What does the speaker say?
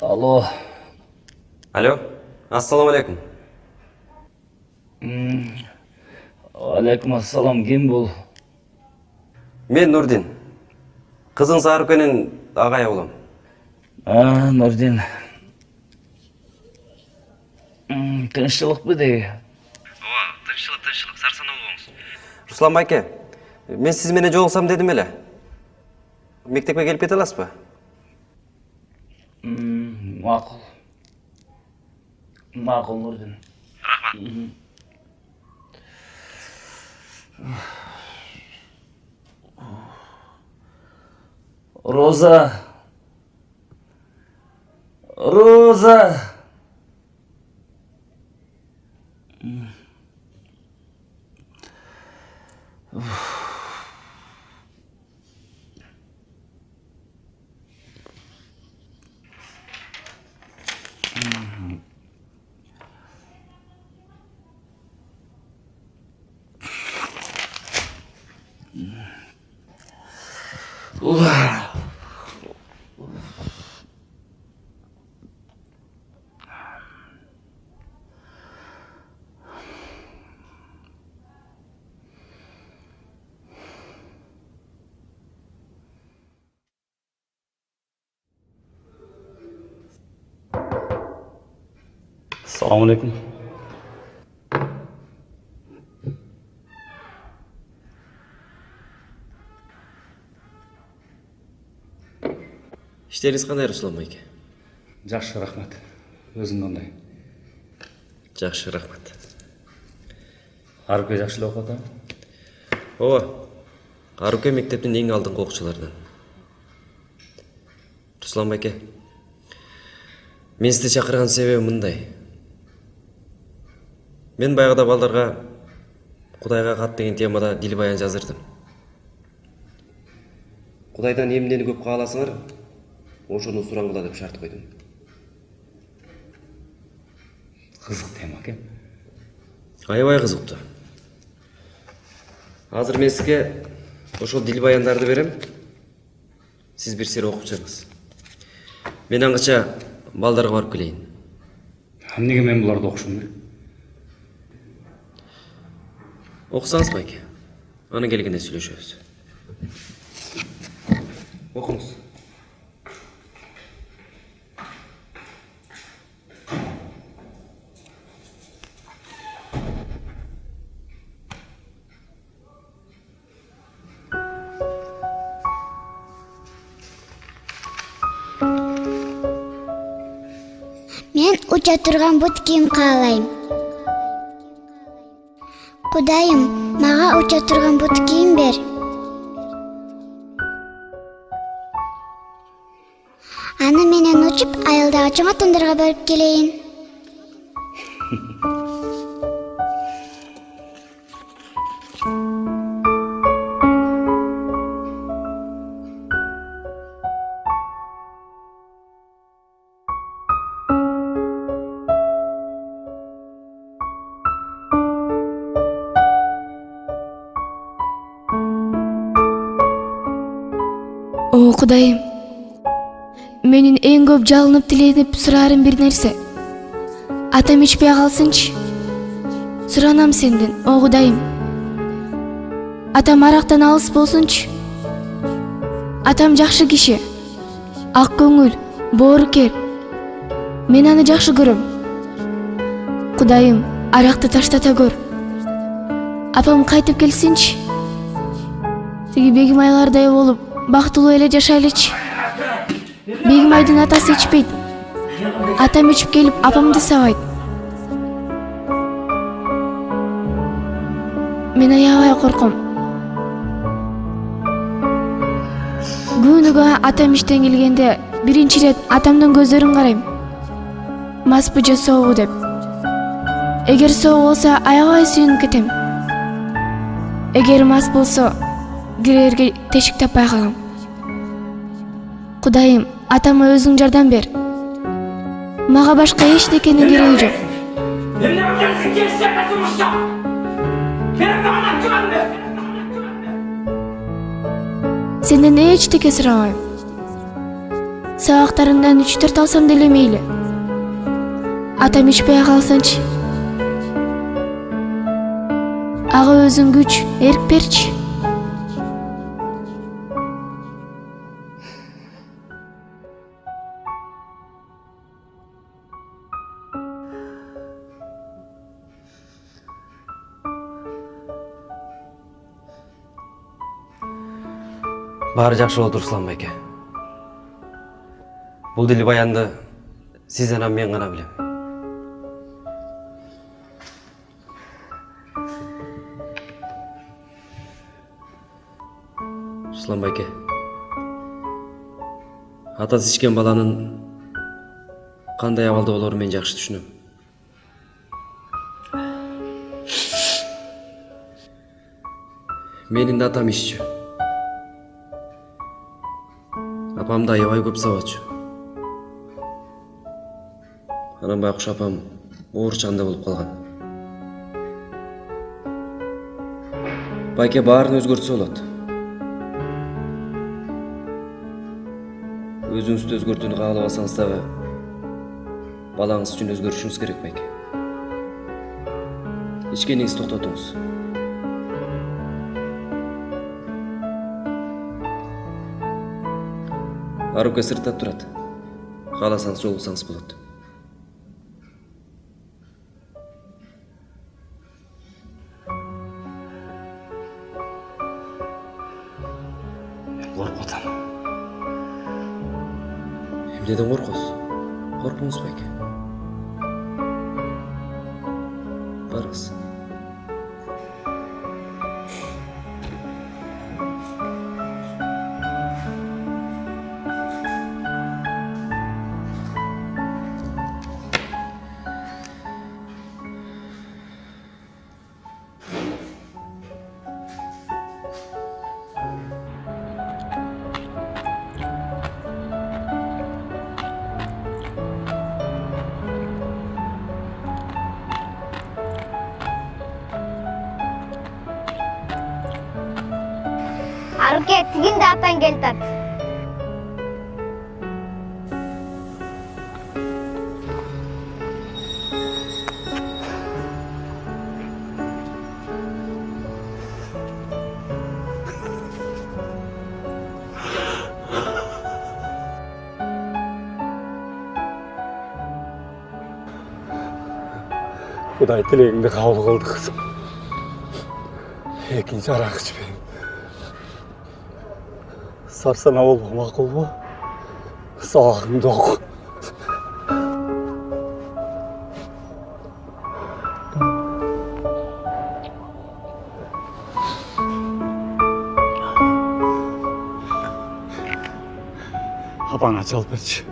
Алло. Алло, ассаламу алейкум. Алейкум ассалам, ким бул? Мен Нурдин. Кызың Сарыкенин агай улум. Нурдин. Тынччылыкпы деги? Ооба, тынччылык, сарсанаа болуңуз. Руслан байке, мен сиз менен жолуксам дедим эле. Мектепке келип кете аласызбы? Макул. Макул, Нурдин. Рахмат. Роза. Роза. Assalamu alaikum. İşleriniz qanday Руслан байке? Жақсы, рахмат. Өзің қандай? Жақсы, рахмат. Аруке жақсы оқып атам? Ооба. Аруке мектептин эң алдыңкы окуучуларынан. Руслан байке. Мен сизди чакырган себебим мындай. Мен баягыда балдарга Кудайга кат деген темада дил баян жаздырдым. Кудайдан эмнени көп кааласаңар, ошону сураңгыла деп шарт койдум. Қызық тема екен. Аябай кызыктуу. Азыр мен сизге ошол дил баяндарды берем. Сиз бир сер окуп чыгыңыз. Мен аңгыча балдарга барып келейин. Эмнеге мен буларды окушум керек? Окусаңыз байке. Аны келгенде сүйлөшөбүз. Окуңуз. Мен уча турган бут кийим каалайм. Кудайым, мага уча турган бут кийим бер. Аны менен учуп, айылдагы чоң атомдорго барып келейин. О, Кудайым, менин эң көп жалынып тиленип сураарым бир нерсе. Атам ичпей калсынчы. Суранам сенден, о Кудайым. Атам арактан алыс болсунчу. Атам жакшы киши, ак көңүл, боорукер. Мен аны жакшы көрөм. Кудайым, аракты таштата көр. Апам кайтып келсинчи. Тиги Бегим айлардай болуп бактылуу эле жашайлычы. Бегим айдын атасы ичпейт. Атам ичип келип апамды сабайт. Мен аябай корком. Күнүгө атам иштен келгенде биринчи ирет атамдын көздөрүн карайм. Маспы же сообу деп. Эгер соо болсо аябай сүйүнүп кетем. Эгер мас болсо кирерге тешик таппай калам. Кудайым, атама өзүң жардам бер. Мага башка эчтекенин кереги жок. Emne bakıyorsun ki işte kaçırmışsa? Benim de anlatacağım ne? Сенден эчтеке сурабайм. Сабактарымдан 3-4 алсам деле мейли. Атам ичпей калсынчы. Ага өзүң күч, эрк берчи. Баары жакшы болот Руслан байке. Бул Дилбаянды сиз анан мен гана билем. Руслан байке. Атасы ичкен баланын кандай абалда болорун мен жакшы түшүнөм. Менин да атам иччү. Апам да аябай көп сабачу. Анан байкуш апам оорчанда болуп калган. Байке баарын өзгөртсө болот. Өзүңүздү өзгөртүүнү каалабасаңыз дагы балаңыз үчүн өзгөрүшүңүз керек байке. Ичкениңизди токтотуңуз. Арука сыртта турат. Кааласаңыз жолугусаңыз болот. Коркуп атам. Эмнеден коркосуз? Коркпоңуз байке. Барыңыз. Аруке, тигинде атаң келтат. Құдай тілегіңді қабыл қылды қызым. Екінші арақ ішпейін. Сарсана болма мақұл ба? Сабағыңды оқы. Апаңа жол берші.